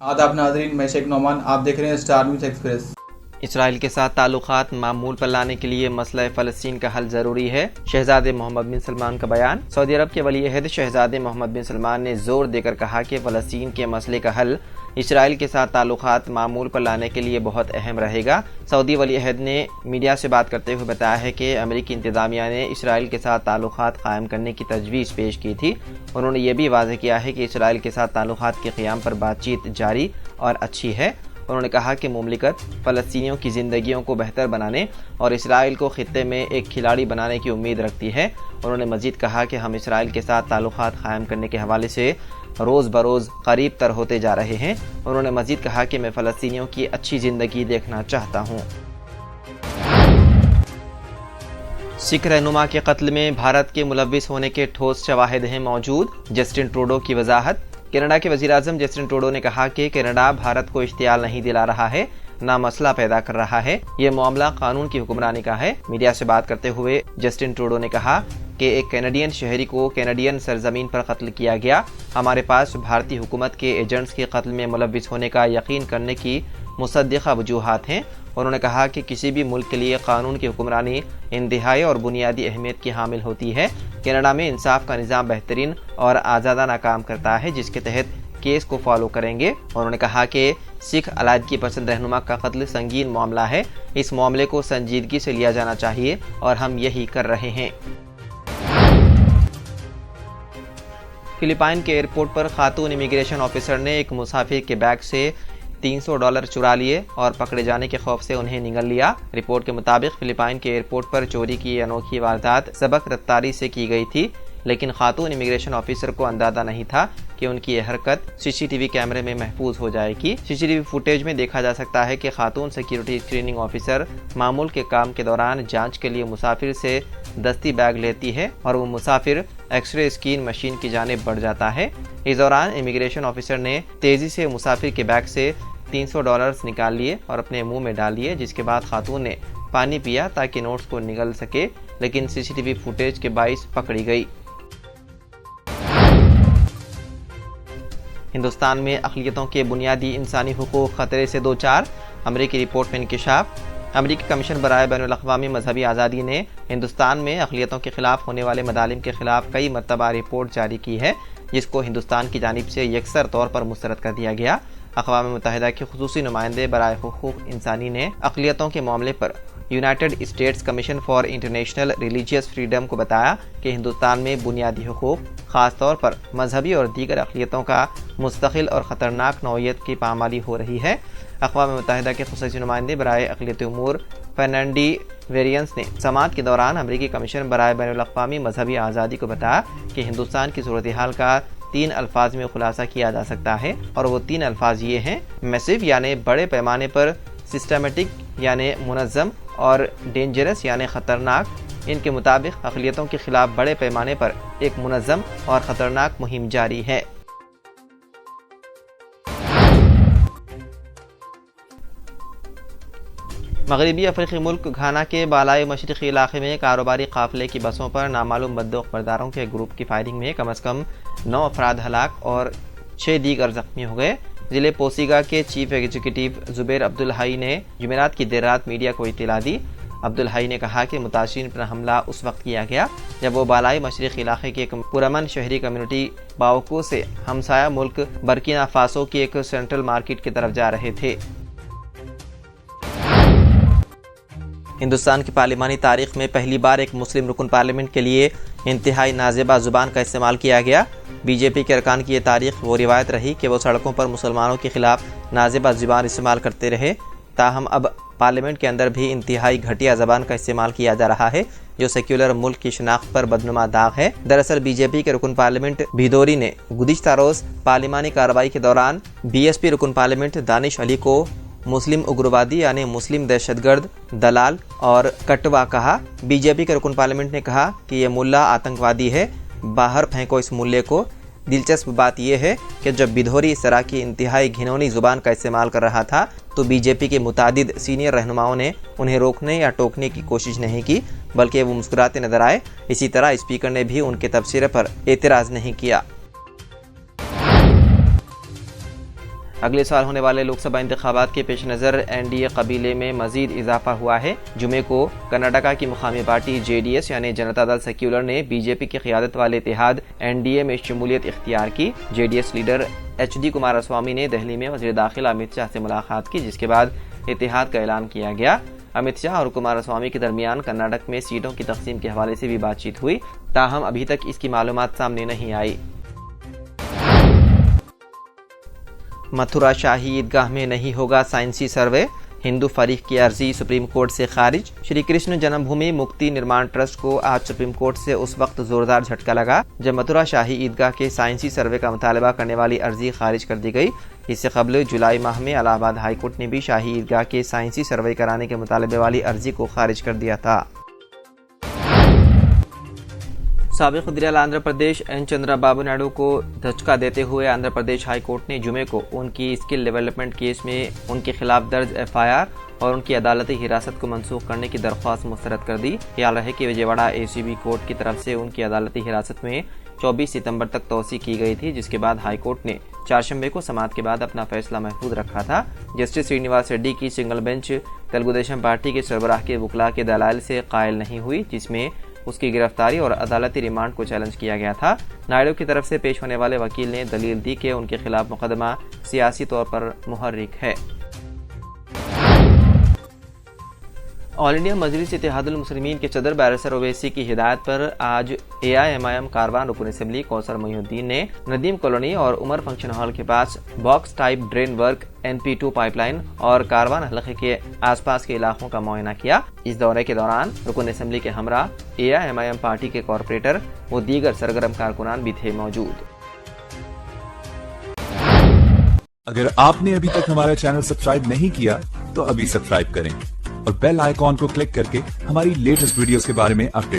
आदाब नाजरीन, मैं शेख नौमान, आप देख रहे हैं स्टार न्यूज़ एक्सप्रेस। इसराइल के साथ ताल्लुकात मामूल पर लाने के लिए मसला फ़लस्तीन का हल ज़रूरी है। शहजादे मोहम्मद बिन सलमान का बयान। सऊदी अरब के वली अहद शहजादे मोहम्मद बिन सलमान ने ज़ोर देकर कहा कि फ़लस्तीन के मसले का हल इसराइल के साथ ताल्लुकात मामूल पर लाने के लिए बहुत अहम रहेगा। सऊदी वली अहद ने मीडिया से बात करते हुए बताया है कि अमेरिकी इंतज़ामिया ने इसराइल के साथ ताल्लुकात कायम करने की तजवीज़ पेश की थी। उन्होंने ये भी वाज़ेह किया है कि इसराइल के साथ ताल्लुकात के क़याम पर बातचीत जारी और अच्छी है। उन्होंने कहा कि मुमलिकत फ़लस्तीनियों की ज़िंदगियों को बेहतर बनाने और इसराइल को खित्ते में एक खिलाड़ी बनाने की उम्मीद रखती है। उन्होंने मज़ीद कहा कि हम इसराइल के साथ ताल्लुकात क़ायम करने के हवाले से रोज़ बरोज़ करीब तर होते जा रहे हैं। उन्होंने मज़ीद कहा कि मैं फ़लस्तीनियों की अच्छी ज़िंदगी देखना चाहता हूँ। सिख रहनुमा के कत्ल में भारत के मुलव्विस होने के ठोस शवाहिद हैं मौजूद। जस्टिन ट्रूडो की वजाहत। कनाडा के वज़ीर-ए-आज़म जस्टिन ट्रूडो ने कहा कि कनाडा भारत को इश्तियाल नहीं दिला रहा है, ना मसला पैदा कर रहा है। ये मामला कानून की हुक्मरानी का है। मीडिया से बात करते हुए जस्टिन ट्रूडो ने कहा कि एक कैनेडियन शहरी को कैनेडियन सरजमीन पर कत्ल किया गया। हमारे पास भारतीय हुकूमत के एजेंट्स के कत्ल में मुलव्विस होने का यकीन करने की मुसद्दिक़ा वजूहात हैं। उन्होंने कहा कि किसी भी मुल्क के लिए कानून की हुक्मरानी इंतहाई और बुनियादी अहमियत की हामिल होती है। कनाडा में इंसाफ का निज़ाम बेहतरीन और आज़ादाना काम करता है, जिसके तहत केस को फॉलो करेंगे। उन्होंने कहा कि सिख अलायदगी पसंद रहनुमा का कत्ल संगीन मामला है। इस मामले को संजीदगी से लिया जाना चाहिए और हम यही कर रहे हैं। फिलिपाइन के एयरपोर्ट पर खातून इमिग्रेशन ऑफिसर ने एक मुसाफिर के बैग से $300 चुरा लिए और पकड़े जाने के खौफ से उन्हें निगल लिया। रिपोर्ट के मुताबिक फिलिपाइन के एयरपोर्ट पर चोरी की अनोखी वारदात सबक रफ्तारी से की गई थी, लेकिन खातून इमिग्रेशन ऑफिसर को अंदाजा नहीं था कि उनकी यह हरकत सीसीटीवी कैमरे में महफूज हो जाएगी। सीसीटीवी फुटेज में देखा जा सकता है कि खातून सिक्योरिटी स्क्रीनिंग ऑफिसर मामूल के काम के दौरान जांच के लिए मुसाफिर से दस्ती बैग लेती है और वो मुसाफिर एक्सरे स्कैन मशीन की जानिब बढ़ जाता है। इस दौरान इमिग्रेशन ऑफिसर ने तेजी से मुसाफिर के बैग से $300 निकाल लिए और अपने मुंह में डाल लिए, जिसके बाद खातून ने पानी पिया ताकि नोट्स को निगल सके, लेकिन सीसीटीवी फुटेज के बाइस पकड़ी गई। हिंदुस्तान में अक़लियतों के बुनियादी इंसानी हुकूक़ खतरे से दो चार। अमरीकी रिपोर्ट में इंकशाफ। अमरीकी कमीशन बराए बैनुल अक़वामी मजहबी आज़ादी ने हिंदुस्तान में अक़लियतों के खिलाफ होने वाले मदालिम के खिलाफ कई मरतबा रिपोर्ट जारी की है, जिसको हिंदुस्तान की जानिब से यकसर तौर पर मुस्तरद कर दिया गया। अक़वाम मुत्तहिदा के खुसूसी नुमाइंदे बराए हुकूक़ इंसानी ने अक़लियतों के मामले पर United states commission for international religious freedom को बताया कि हिंदुस्तान में बुनियादी हुकूक़, ख़ास तौर पर मजहबी और दीगर अक़लियतों का मुस्तकिल और ख़तरनाक नौइयत की पामाली हो रही है। अक़वाम मुत्तहिदा के खुसूसी नुमाइंदे बराए अक़लियती उमूर फर्नांडी वेरियंस ने समाअत के दौरान अमरीकी कमीशन बराए बैनुल अक़वामी मजहबी आज़ादी को बताया कि हिंदुस्तान की सूरत हाल का 3 अल्फाज में खुलासा किया जा सकता है, और वो 3 अल्फाज ये हैं: मैसिव यानी बड़े पैमाने पर, सिस्टमेटिक यानी मुनज़्ज़म, और डेंजरस यानी ख़तरनाक। इनके मुताबिक अक़लियतों के खिलाफ बड़े पैमाने पर एक मुनज़्ज़म और ख़तरनाक मुहिम जारी है। मगरबी अफ्रीकी मुल्क घाना के बालाई मशरक़ी इलाक़े में कारोबारी काफ़िले की बसों पर नामालूम बंदूकबरदारों के ग्रुप की फायरिंग में कम अज़ कम 9 अफराद हलाक और 6 दीगर ज़ख्मी हो गए। ज़िले पोसीगा के chief executive Zubair Abdul high ने जुमेरात की देर रात मीडिया को इत्तला दी। अब्दुल हाई ने कहा कि मुतासिरीन पर हमला उस वक्त किया गया जब वो बालाई मशरक़ी इलाक़े की एक पुरअमन शहरी कम्युनिटी बावको से हमसाया मुल्क बर्किना फासो की एक सेंट्रल मार्केट की तरफ जा रहे थे। हिंदुस्तान की पार्लिमानी तारीख में पहली बार एक मुस्लिम रुकन पार्लियामेंट के लिए इंतहाई नाज़ेबा ज़ुबान का इस्तेमाल किया गया। बीजेपी के अरकान की यह तारीख वो रिवायत रही कि वो सड़कों पर मुसलमानों के खिलाफ नाज़ेबा ज़ुबान इस्तेमाल करते रहे, ताहम अब पार्लियामेंट के अंदर भी इंतहाई घटिया ज़बान का इस्तेमाल किया जा रहा है, जो सेक्युलर मुल्क की शनाख्त पर बदनुमा दाग है। दरअसल बीजेपी के रुकन पार्लियामेंट भिदोरी ने गुज़िश्ता रोज़ पार्लिमानी कार्रवाई के दौरान बीएसपी रुकन पार्लियामेंट दानिश अली को मुस्लिम उग्रवादी यानी मुस्लिम दहशतगर्द, दलाल और कटवा कहा। बीजेपी के रुकन पार्लियामेंट ने कहा कि ये मुल्ला आतंकवादी है, बाहर फेंको इस मुल्ले को। दिलचस्प बात यह है कि जब भिदोरी इस तरह की इंतहाई घिनौनी ज़ुबान का इस्तेमाल कर रहा था तो बीजेपी के मुतादिद सीनियर रहनुमाओं ने उन्हें रोकने या टोकने की कोशिश नहीं की, बल्कि वो मुस्कुराते नजर आए। इसी तरह स्पीकर ने भी उनके तबसरे पर एतराज़ नहीं किया। اگلے سال ہونے والے لوک سبھا انتخابات کے پیش نظر NDA قبیلے میں مزید اضافہ ہوا ہے۔ جمعے کو کرناٹکا کی مقامی پارٹی JDS یعنی جنتا دل سیکولر نے BJP کی قیادت والے اتحاد NDA میں شمولیت اختیار کی۔ JDS لیڈر HD کماراسوامی نے دہلی میں وزیر داخلہ امت شاہ سے ملاقات کی، جس کے بعد اتحاد کا اعلان کیا گیا۔ امت شاہ اور کماراسوامی کے درمیان کرناٹک میں سیٹوں کی تقسیم کے حوالے سے بھی بات چیت ہوئی، تاہم ابھی تک اس کی معلومات سامنے نہیں آئی۔ متھرا شاہی عیدگاہ میں نہیں ہوگا سائنسی سروے، ہندو فریق کی عرضی سپریم کورٹ سے خارج۔ شری کرشن جنم بھومی مکتی نرمان ٹرسٹ کو آج سپریم کورٹ سے اس وقت زوردار جھٹکا لگا جب متھرا شاہی عیدگاہ کے سائنسی سروے کا مطالبہ کرنے والی عرضی خارج کر دی گئی۔ اس سے قبل جولائی ماہ میں الہ آباد ہائی کورٹ نے بھی شاہی عیدگاہ کے سائنسی سروے کرانے کے مطالبے والی عرضی کو خارج کر دیا تھا۔ سابق وزیر آندھرا پردیش این چندرا بابو نائیڈو کو دھچکا دیتے ہوئے آندھرا پردیش ہائی کورٹ نے جمعے کو ان کی اسکل ڈیولپمنٹ کیس میں ان کے خلاف درج FIR اور ان کی عدالتی حراست کو منسوخ کرنے کی درخواست مسترد کر دی۔ خیال رہے کہ وجے واڑہ ACB کورٹ کی طرف سے ان کی عدالتی حراست میں 24 ستمبر تک توسیع کی گئی تھی، جس کے بعد ہائی کورٹ نے چہارشنبے کو سماعت کے بعد اپنا فیصلہ محفوظ رکھا تھا۔ جسٹس سرینیواس ریڈی کی single bench Telugu Desam party کے سربراہ کے وکلاء کے دلائل سے قائل نہیں ہوئی، جس میں اس کی گرفتاری اور عدالتی ریمانڈ کو چیلنج کیا گیا تھا۔ نائیڈو کی طرف سے پیش ہونے والے وکیل نے دلیل دی کہ ان کے خلاف مقدمہ سیاسی طور پر محرک ہے۔ آل انڈیا مجلس اتحاد المسلمین کے صدر بیرسٹر اویسی کی ہدایت پر آج AIMIM کاروان رکن اسمبلی کوثر محی الدین نے ندیم کالونی اور عمر فنکشن ہال کے پاس box type drain work NP2 pipe line اور کاروان حلقے کے آس پاس کے علاقوں کا معائنہ کیا۔ اس دورے کے دوران رکن اسمبلی کے ہمراہ AIMIM پارٹی کے کارپوریٹر و دیگر سرگرم کارکنان بھی تھے موجود۔ اگر آپ نے ابھی تک ہمارا چینل سبسکرائب نہیں کیا تو ابھی سبسکرائب کریں اور بیل آئیکن کو کلک کر کے ہماری لیٹسٹ ویڈیوز کے بارے میں اپڈیٹ